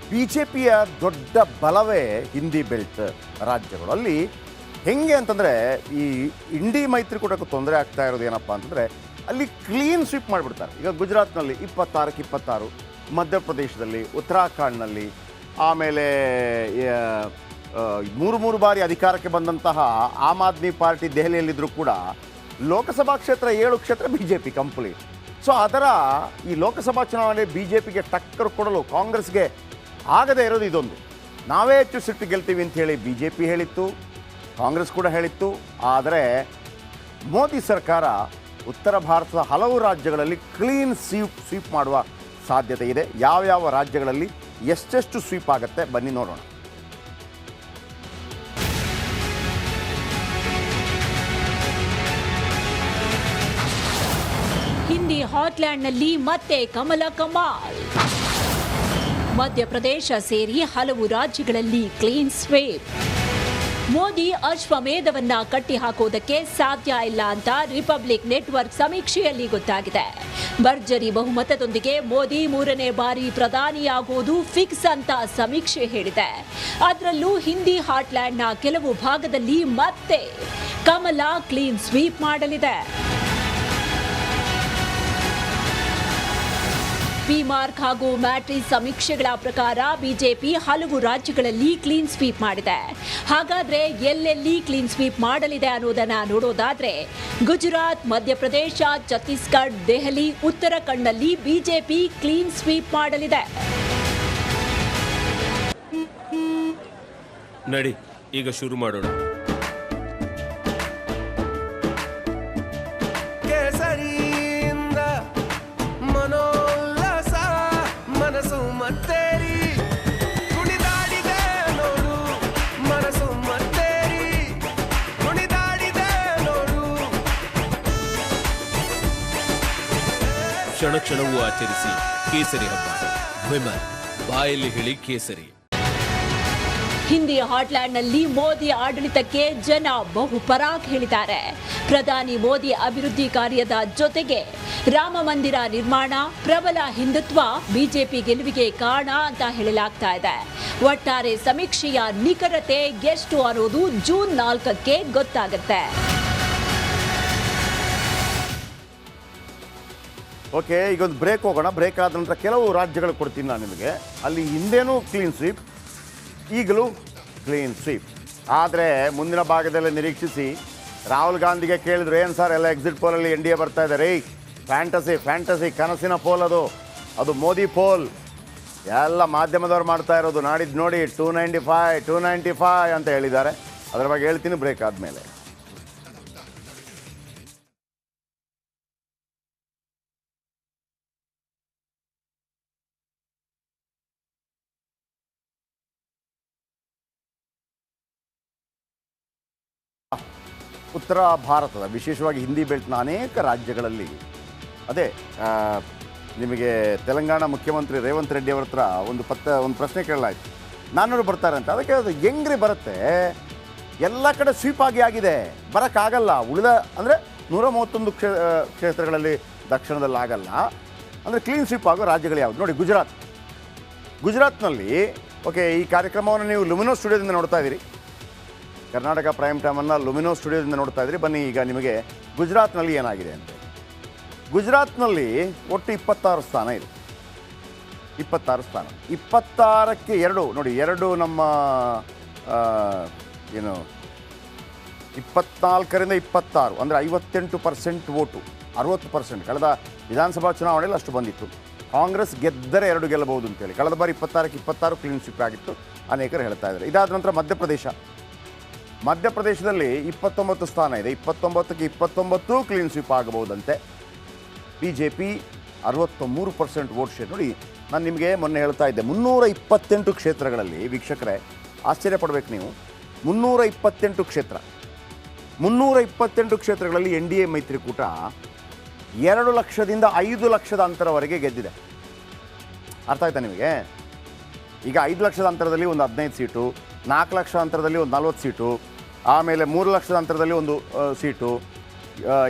B J ಪಿಯ ದೊಡ್ಡ ಬಲವೇ Hindi belt ರಾಜ್ಯಗಳು. ಅಲ್ಲಿ ಹೆಂಗೆ ಅಂತಂದರೆ ಈ ಇಂಡಿ ಮೈತ್ರಿಕೂಟಕ್ಕೆ ತೊಂದರೆ ಆಗ್ತಾ ಇರೋದು ಏನಪ್ಪ ಅಂತಂದರೆ ಅಲ್ಲಿ ಕ್ಲೀನ್ ಸ್ವೀಪ್ ಮಾಡಿಬಿಡ್ತಾರೆ. ಈಗ ಗುಜರಾತ್ನಲ್ಲಿ 26ಕ್ಕೆ 26, ಮಧ್ಯಪ್ರದೇಶದಲ್ಲಿ, ಉತ್ತರಾಖಂಡ್ನಲ್ಲಿ, ಆಮೇಲೆ ಮೂರು ಬಾರಿ ಅಧಿಕಾರಕ್ಕೆ ಬಂದಂತಹ ಆಮ್ ಆದ್ಮಿ ಪಾರ್ಟಿ ದೆಹಲಿಯಲ್ಲಿದ್ದರೂ ಕೂಡ ಲೋಕಸಭಾ ಕ್ಷೇತ್ರ 7 ಕ್ಷೇತ್ರ B J P complete. So ಅದರ ಈ ಲೋಕಸಭಾ ಚುನಾವಣೆ ಬಿ ಜೆ ಪಿಗೆ ಟಕ್ಕರ್ ಕೊಡಲು ಕಾಂಗ್ರೆಸ್ಗೆ ಆಗದೇ ಇರೋದು ಇದೊಂದು. ನಾವೇ ಹೆಚ್ಚು ಸಿಟ್ಟು ಗೆಲ್ತೀವಿ ಅಂತ ಹೇಳಿ ಬಿ ಜೆ ಪಿ ಹೇಳಿತ್ತು, ಕಾಂಗ್ರೆಸ್ ಕೂಡ ಹೇಳಿತ್ತು. ಆದರೆ ಮೋದಿ ಸರ್ಕಾರ ಉತ್ತರ ಭಾರತದ ಹಲವು ರಾಜ್ಯಗಳಲ್ಲಿ ಕ್ಲೀನ್ ಸ್ವೀಪ್ ಮಾಡುವ ಸಾಧ್ಯತೆ ಇದೆ. ಯಾವ್ಯಾವ ರಾಜ್ಯಗಳಲ್ಲಿ ಎಷ್ಟೆಷ್ಟು ಸ್ವೀಪ್ ಆಗುತ್ತೆ ಬನ್ನಿ ನೋಡೋಣ. ಹಿಂದಿ ಹಾಟ್ಲ್ಯಾಂಡ್ನಲ್ಲಿ ಮತ್ತೆ ಕಮಲ ಕಮಾಲ್. ಮಧ್ಯಪ್ರದೇಶ ಸೇರಿ ಹಲವು ರಾಜ್ಯಗಳಲ್ಲಿ ಕ್ಲೀನ್ ಸ್ವೀಪ್. ಮೋದಿ ಅಶ್ವಮೇಧವನ್ನ ಕಟ್ಟಿಹಾಕೋದಕ್ಕೆ ಸಾಧ್ಯ ಇಲ್ಲ ಅಂತ ರಿಪಬ್ಲಿಕ್ ನೆಟ್ವರ್ಕ್ ಸಮೀಕ್ಷೆಯಲ್ಲಿ ಗೊತ್ತಾಗಿದೆ. ಭರ್ಜರಿ ಬಹುಮತದೊಂದಿಗೆ ಮೋದಿ 3ನೇ ಬಾರಿ ಪ್ರಧಾನಿಯಾಗುವುದು ಫಿಕ್ಸ್ ಅಂತ ಸಮೀಕ್ಷೆ ಹೇಳಿದೆ. ಅದರಲ್ಲೂ ಹಿಂದಿ ಹಾಟ್ಲ್ಯಾಂಡ್ನ ಕೆಲವು ಭಾಗದಲ್ಲಿ ಮತ್ತೆ ಕಮಲ ಕ್ಲೀನ್ ಸ್ವೀಪ್ ಮಾಡಲಿದೆ. ಪಿ-ಮಾರ್ಕ್ ಹಾಗೂ ಮ್ಯಾಟ್ರಿಕ್ಸ್ ಸಮೀಕ್ಷೆಗಳ ಪ್ರಕಾರ ಬಿಜೆಪಿ ಹಲವು ರಾಜ್ಯಗಳಲ್ಲಿ ಕ್ಲೀನ್ ಸ್ವೀಪ್ ಮಾಡಿದೆ. ಹಾಗಾದ್ರೆ ಎಲ್ಲೆಲ್ಲಿ ಕ್ಲೀನ್ ಸ್ವೀಪ್ ಮಾಡಲಿದೆ ಅನ್ನೋದನ್ನ ನೋಡೋದಾದ್ರೆ ಗುಜರಾತ್, ಮಧ್ಯಪ್ರದೇಶ, ಛತ್ತೀಸ್ಗಢ, ದೆಹಲಿ, ಉತ್ತರಾಖಂಡ್ನಲ್ಲಿ ಬಿಜೆಪಿ ಕ್ಲೀನ್ ಸ್ವೀಪ್ ಮಾಡಲಿದೆ. ನಡಿ ಈಗ ಶುರು ಮಾಡೋಣ. ಕ್ಷಣ ಕ್ಷಣವೂ ಆಚರಿಸಿ ಕೇಸರಿ ಹಬ್ಬ. ವಿಮಲ್ ಬಾಯಲ್ಲಿ ಹೇಳಿ ಕೇಸರಿ. ಹಿಂದಿ ಹಾಟ್ಲ್ಯಾಂಡ್ನಲ್ಲಿ ಮೋದಿ ಆಡಳಿತಕ್ಕೆ ಜನ ಬಹುಪರಾಗ್ ಹೇಳಿದ್ದಾರೆ. ಪ್ರಧಾನಿ ಮೋದಿ ಅಭಿವೃದ್ಧಿ ಕಾರ್ಯದ ಜೊತೆಗೆ ರಾಮ ಮಂದಿರ ನಿರ್ಮಾಣ, ಪ್ರಬಲ ಹಿಂದುತ್ವ ಬಿಜೆಪಿ ಗೆಲುವಿಗೆ ಕಾರಣ ಅಂತ ಹೇಳಲಾಗ್ತಾ ಇದೆ. ಒಟ್ಟಾರೆ ಸಮೀಕ್ಷೆಯ ನಿಖರತೆ ಎಷ್ಟು ಅನ್ನೋದು ಜೂನ್ 4ಕ್ಕೆ ಗೊತ್ತಾಗುತ್ತೆ. ಓಕೆ, ಈಗ ಒಂದು ಬ್ರೇಕ್ ಹೋಗೋಣ. ಬ್ರೇಕ್ ಆದ ನಂತರ ಕೆಲವು ರಾಜ್ಯಗಳು ಕೊಡ್ತೀನಿ ನಾನು ನಿಮಗೆ. ಅಲ್ಲಿ ಹಿಂದೇನೂ ಕ್ಲೀನ್ ಸ್ವೀಪ್, ಈಗಲೂ ಕ್ಲೀನ್ ಸ್ವೀಪ್. ಆದರೆ ಮುಂದಿನ ಭಾಗದಲ್ಲಿ ನಿರೀಕ್ಷಿಸಿ. ರಾಹುಲ್ ಗಾಂಧಿಗೆ ಕೇಳಿದ್ರು, ಏನು ಸರ್ ಎಲ್ಲ ಎಕ್ಸಿಟ್ ಪೋಲಲ್ಲಿ ಎನ್ ಡಿ ಎ ಬರ್ತಾ ಇದ್ದಾರೆ, ಫ್ಯಾಂಟಸಿ ಕನಸಿನ ಪೋಲ್ ಅದು ಮೋದಿ ಪೋಲ್, ಎಲ್ಲ ಮಾಧ್ಯಮದವ್ರು ಮಾಡ್ತಾ ಇರೋದು, ನಾಡಿದ್ದು ನೋಡಿ 295 ಅಂತ ಹೇಳಿದ್ದಾರೆ. ಅದರ ಬಗ್ಗೆ ಹೇಳ್ತೀನಿ ಬ್ರೇಕ್ ಆದಮೇಲೆ. ಉತ್ತರ ಭಾರತದ ವಿಶೇಷವಾಗಿ ಹಿಂದಿ ಬೆಲ್ಟ್ನ ಅನೇಕ ರಾಜ್ಯಗಳಲ್ಲಿ ಅದೇ ನಿಮಗೆ ತೆಲಂಗಾಣ ಮುಖ್ಯಮಂತ್ರಿ ರೇವಂತ್ ರೆಡ್ಡಿ ಅವರ ಹತ್ರ ಒಂದು ಪ್ರಶ್ನೆ ಕೇಳಲಾಯಿತು, 400 ಬರ್ತಾರೆ ಅಂತ. ಅದಕ್ಕೆ ಅದು ಹೆಂಗ್ರಿ ಬರುತ್ತೆ, ಎಲ್ಲ ಕಡೆ ಸ್ವೀಪ್ ಆಗಿದೆ, ಬರೋಕ್ಕಾಗಲ್ಲ. ಉಳಿದ ಅಂದರೆ 131 ಕ್ಷೇತ್ರಗಳಲ್ಲಿ ದಕ್ಷಿಣದಲ್ಲಿ ಆಗಲ್ಲ. ಅಂದರೆ ಕ್ಲೀನ್ ಸ್ವೀಪ್ ಆಗೋ ರಾಜ್ಯಗಳು ಯಾವುದು ನೋಡಿ. ಗುಜರಾತ್ನಲ್ಲಿ ಓಕೆ, ಈ ಕಾರ್ಯಕ್ರಮವನ್ನು ನೀವು ಲುಮಿನೋ ಸ್ಟುಡಿಯೋದಿಂದ ನೋಡ್ತಾ ಇದ್ದೀರಿ. ಕರ್ನಾಟಕ ಪ್ರೈಮ್ ಟೈಮನ್ನು ಲುಮಿನೋ ಸ್ಟುಡಿಯೋದಿಂದ ನೋಡ್ತಾ ಇದ್ರಿ. ಬನ್ನಿ ಈಗ ನಿಮಗೆ ಗುಜರಾತ್ನಲ್ಲಿ ಏನಾಗಿದೆ ಅಂತ. ಗುಜರಾತ್ನಲ್ಲಿ ಒಟ್ಟು 26 ಸ್ಥಾನ ಇದೆ. 26 ಸ್ಥಾನ, 26ಕ್ಕೆ 2 ನೋಡಿ, 2 ನಮ್ಮ 24ರಿಂದ 26 ಅಂದರೆ 58% ವೋಟು, 60%. ಕಳೆದ ವಿಧಾನಸಭಾ ಚುನಾವಣೆಯಲ್ಲಿ ಅಷ್ಟು ಬಂದಿತ್ತು. ಕಾಂಗ್ರೆಸ್ ಗೆದ್ದರೆ 2 ಗೆಲ್ಲಬಹುದು ಅಂತೇಳಿ. ಕಳೆದ ಬಾರಿ 26ಕ್ಕೆ 26 ಕ್ಲೀನ್ ಸ್ವೀಪ್ ಆಗಿತ್ತು, ಅನೇಕರು ಹೇಳ್ತಾ ಇದ್ದಾರೆ. ಇದಾದ ನಂತರ ಮಧ್ಯಪ್ರದೇಶದಲ್ಲಿ 29 ಸ್ಥಾನ ಇದೆ. 29ಕ್ಕೆ 29 ಕ್ಲೀನ್ ಸ್ವೀಪ್ ಆಗಬಹುದಂತೆ. B J P 63% vote share. ನೋಡಿ, ನಾನು ನಿಮಗೆ ಮೊನ್ನೆ ಹೇಳ್ತಾ ಇದ್ದೆ, 328 ಕ್ಷೇತ್ರಗಳಲ್ಲಿ, ವೀಕ್ಷಕರೇ ಆಶ್ಚರ್ಯಪಡಬೇಕು ನೀವು, 328 ಕ್ಷೇತ್ರಗಳಲ್ಲಿ ಎನ್ ಡಿ ಎ ಮೈತ್ರಿಕೂಟ 2 ಲಕ್ಷದಿಂದ 5 ಲಕ್ಷದ ಅಂತರವರೆಗೆ ಗೆದ್ದಿದೆ. ಅರ್ಥ ಆಯ್ತಾ ನಿಮಗೆ? ಈಗ 5 ಲಕ್ಷದ ಅಂತರದಲ್ಲಿ ಒಂದು 15 ಸೀಟು, 4 ಲಕ್ಷ ಅಂತರದಲ್ಲಿ ಒಂದು 40 ಸೀಟು, ಆಮೇಲೆ 3 ಲಕ್ಷದ ಅಂತರದಲ್ಲಿ ಒಂದು ಸೀಟು,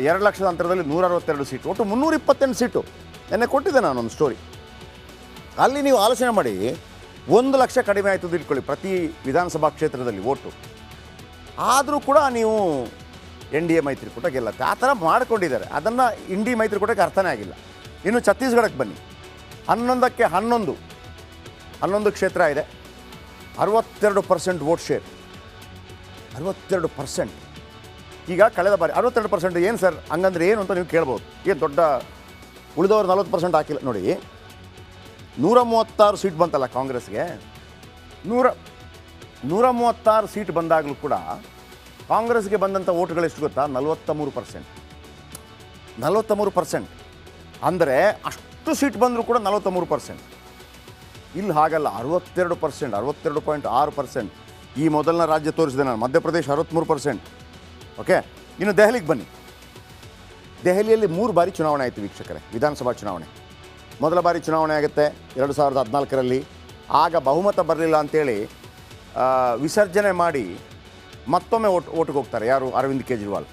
2 ಲಕ್ಷದ ಅಂತರದಲ್ಲಿ 162 ಸೀಟು, ಒಟ್ಟು 328 ಸೀಟು. ನೆನ್ನೆ ಕೊಟ್ಟಿದ್ದೆ ನಾನೊಂದು ಸ್ಟೋರಿ. ಅಲ್ಲಿ ನೀವು ಆಲೋಚನೆ ಮಾಡಿ 1 ಲಕ್ಷ ಕಡಿಮೆ ಆಯಿತು ಇಟ್ಕೊಳ್ಳಿ ಪ್ರತಿ ವಿಧಾನಸಭಾ ಕ್ಷೇತ್ರದಲ್ಲಿ ಓಟು, ಆದರೂ ಕೂಡ ನೀವು NDA ಮೈತ್ರಿಕೂಟ ಗೆಲ್ಲತ್ತೆ. ಆ ಥರ ಮಾಡ್ಕೊಂಡಿದ್ದಾರೆ. ಅದನ್ನು ಇಂಡಿ ಮೈತ್ರಿಕೂಟಕ್ಕೆ ಅರ್ಥನೇ ಆಗಿಲ್ಲ. ಇನ್ನು ಛತ್ತೀಸ್ಗಢಕ್ಕೆ ಬನ್ನಿ. 11ಕ್ಕೆ 11 ಕ್ಷೇತ್ರ ಇದೆ, 62% ವೋಟ್ ಶೇರ್, 62%. ಈಗ ಕಳೆದ ಬಾರಿ 62% ಏನು ಸರ್ ಹಂಗಂದ್ರೆ ಏನು ಅಂತ ನೀವು ಕೇಳ್ಬೋದು. ಏನು ದೊಡ್ಡ ಉಳಿದವರು 40% ಹಾಕಿಲ್ಲ ನೋಡಿ. 136 ಸೀಟ್ ಬಂತಲ್ಲ ಕಾಂಗ್ರೆಸ್ಗೆ. 136 ಸೀಟ್ ಬಂದಾಗಲೂ ಕೂಡ ಕಾಂಗ್ರೆಸ್ಗೆ ಬಂದಂಥ ಓಟ್ಗಳೆಷ್ಟು ಗೊತ್ತಾ? 43%. 43% ಅಂದರೆ ಅಷ್ಟು ಸೀಟ್ ಬಂದರೂ ಕೂಡ 43%. ಇಲ್ಲಿ ಹಾಗಲ್ಲ, 62%, 62.6%. ಈ ಮೊದಲನ ರಾಜ್ಯ ತೋರಿಸಿದೆ ನಾನು, ಮಧ್ಯಪ್ರದೇಶ 63%. ಓಕೆ, ಇನ್ನು ದೆಹಲಿಗೆ ಬನ್ನಿ. ದೆಹಲಿಯಲ್ಲಿ 3 ಬಾರಿ ಚುನಾವಣೆ ಆಯಿತು ವೀಕ್ಷಕರೇ, ವಿಧಾನಸಭಾ ಚುನಾವಣೆ. ಮೊದಲ ಬಾರಿ ಚುನಾವಣೆ ಆಗುತ್ತೆ 2014ರಲ್ಲಿ. ಆಗ ಬಹುಮತ ಬರಲಿಲ್ಲ ಅಂಥೇಳಿ ವಿಸರ್ಜನೆ ಮಾಡಿ ಮತ್ತೊಮ್ಮೆ ಓಟಿಗೆ ಹೋಗ್ತಾರೆ. ಯಾರು? ಅರವಿಂದ್ ಕೇಜ್ರಿವಾಲ್.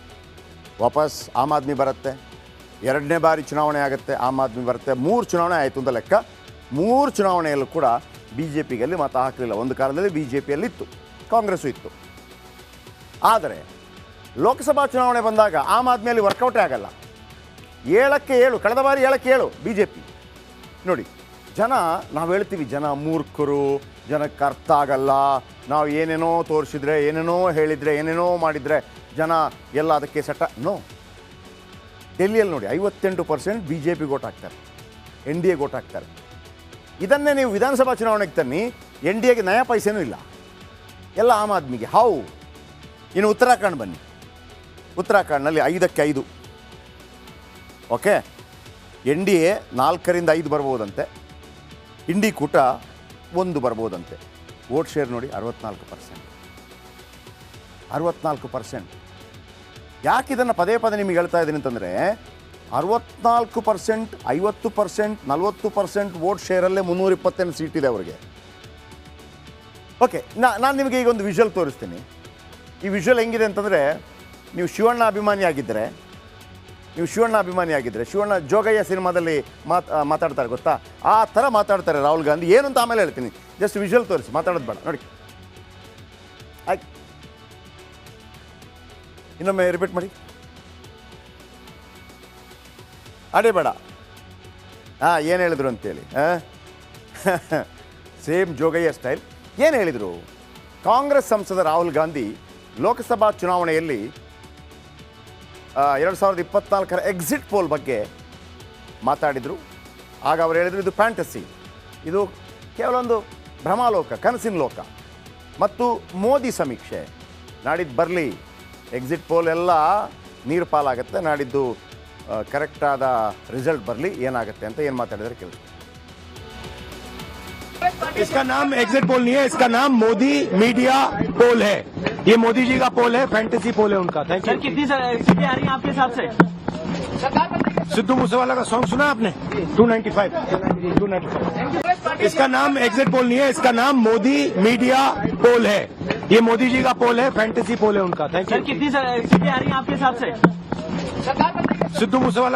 ವಾಪಸ್ ಆಮ್ ಆದ್ಮಿ ಬರುತ್ತೆ. 2ನೇ ಬಾರಿ ಚುನಾವಣೆ ಆಗುತ್ತೆ, ಆಮ್ ಆದ್ಮಿ ಬರುತ್ತೆ. 3 ಚುನಾವಣೆ ಆಯಿತು ಅಂತ ಲೆಕ್ಕ. 3 ಚುನಾವಣೆಯಲ್ಲೂ ಕೂಡ BJPಗೆ ಮತ ಹಾಕಲಿಲ್ಲ. ಒಂದು ಕಾಲದಲ್ಲಿ BJPಯಲ್ಲಿತ್ತು, ಕಾಂಗ್ರೆಸ್ಸು ಇತ್ತು. ಆದರೆ ಲೋಕಸಭಾ ಚುನಾವಣೆ ಬಂದಾಗ ಆಮ್ ಆದ್ಮಿಯಲ್ಲಿ ವರ್ಕೌಟೇ ಆಗಲ್ಲ. 7ಕ್ಕೆ 7, ಕಳೆದ ಬಾರಿ 7ಕ್ಕೆ 7 BJP. ನೋಡಿ, ನಾವು ಹೇಳ್ತೀವಿ ಜನ ಮೂರ್ಖರು, ಜನಕ್ಕೆ ಅರ್ಥ ಆಗಲ್ಲ, ನಾವು ಏನೇನೋ ತೋರಿಸಿದ್ರೆ, ಏನೇನೋ ಹೇಳಿದರೆ, ಏನೇನೋ ಮಾಡಿದರೆ ಜನ ಎಲ್ಲ ಅದಕ್ಕೆ ನೋ. ಡೆಲ್ಲಿಯಲ್ಲಿ ನೋಡಿ 58% BJPಗೆ ಓಟ್ ಹಾಕ್ತಾರೆ, NDAಗೆ ಓಟ್ ಹಾಕ್ತಾರೆ. ಇದನ್ನೇ ನೀವು ವಿಧಾನಸಭಾ ಚುನಾವಣೆಗೆ ತನ್ನಿ, NDAಗೆ ನಯ ಪೈಸೆನೂ ಇಲ್ಲ, ಎಲ್ಲ ಆಮ್ ಆದ್ಮಿಗೆ. ಇನ್ನು ಉತ್ತರಾಖಂಡ್ ಬನ್ನಿ. ಉತ್ತರಾಖಂಡ್ನಲ್ಲಿ 5ಕ್ಕೆ 5. ಓಕೆ, NDA 4ರಿಂದ 5 ಬರ್ಬೋದಂತೆ, ಇಂಡಿ ಕೂಟ 1 ಬರ್ಬೋದಂತೆ. ವೋಟ್ ಶೇರ್ ನೋಡಿ 64%. 64%. ಯಾಕೆ ಇದನ್ನು ಪದೇ ಪದೇ ನಿಮಗೆ ಹೇಳ್ತಾ ಇದ್ದೀನಿ ಅಂತಂದರೆ, 64%, 50%, 40% ವೋಟ್ ಶೇರಲ್ಲೇ 328 ಸೀಟ್ ಇದೆ ಅವರಿಗೆ. ಓಕೆ, ನಾನು ನಿಮಗೆ ಈಗ ಒಂದು ವಿಷುವಲ್ ತೋರಿಸ್ತೀನಿ. ಈ ವಿಷುವಲ್ ಹೆಂಗಿದೆ ಅಂತಂದರೆ, ನೀವು ಶಿವಣ್ಣ ಅಭಿಮಾನಿ ಆಗಿದ್ದರೆ, ಶಿವಣ್ಣ ಜೋಗಯ್ಯ ಸಿನಿಮಾದಲ್ಲಿ ಮಾತಾಡ್ತಾರೆ ಗೊತ್ತಾ, ಆ ಥರ ಮಾತಾಡ್ತಾರೆ ರಾಹುಲ್ ಗಾಂಧಿ. ಏನು ಅಂತ ಆಮೇಲೆ ಹೇಳ್ತೀನಿ, ಜಸ್ಟ್ ವಿಷುವಲ್ ತೋರಿಸಿ, ಮಾತಾಡೋದು ಬೇಡ. ನೋಡಿ, ಆಯ್ತು, ಇನ್ನೊಮ್ಮೆ ರಿಪೀಟ್ ಮಾಡಿ, ಅಡೇ ಬೇಡ. ಏನು ಹೇಳಿದ್ರು ಅಂತೇಳಿ, ಸೇಮ್ ಜೋಗಯ್ಯ ಸ್ಟೈಲ್. ಏನು ಹೇಳಿದರು? ಕಾಂಗ್ರೆಸ್ ಸಂಸದ ರಾಹುಲ್ ಗಾಂಧಿ ಲೋಕಸಭಾ ಚುನಾವಣೆಯಲ್ಲಿ 2024ರ ಎಕ್ಸಿಟ್ ಪೋಲ್ ಬಗ್ಗೆ ಮಾತಾಡಿದರು. ಆಗ ಅವರು ಹೇಳಿದರು, ಇದು ಫ್ಯಾಂಟಸಿ, ಇದು ಕೇವಲ ಒಂದು ಭ್ರಮಾಲೋಕ, ಕನಸಿನ ಲೋಕ. ಮತ್ತು ಮೋದಿ ಸಮೀಕ್ಷೆ ನಾಡಿದ್ದು ಬರಲಿ, ಎಕ್ಸಿಟ್ ಪೋಲ್ ಎಲ್ಲ ನೀರು ಪಾಲಾಗುತ್ತೆ, ನಾಡಿದ್ದು ಕರೆಕ್ಟಾದ ರಿಸಲ್ಟ್ ಬರಲಿ, ಏನಾಗುತ್ತೆ ಅಂತ ಏನು ಮಾತಾಡಿದರೆ ಕೇಳಿ. इसका नाम एग्जिट पोल नहीं है, इसका नाम मोदी मीडिया पोल है. ये मोदी जी का पोल है, फैंटेसी पोल है उनका. Thank you. कितनी सीटें आ रही हैं आपके हिसाब से? सिद्धू मूसेवाला का सॉन्ग सुना आपने? 295. इसका नाम एग्जिट पोल नहीं है, इसका नाम मोदी मीडिया पोल है. ये मोदी जी का पोल है, फैंटेसी पोल है उनका. Thank you. कितनी सीटें आ रही हैं आपके हिसाब से? सिद्धू मूसेवाला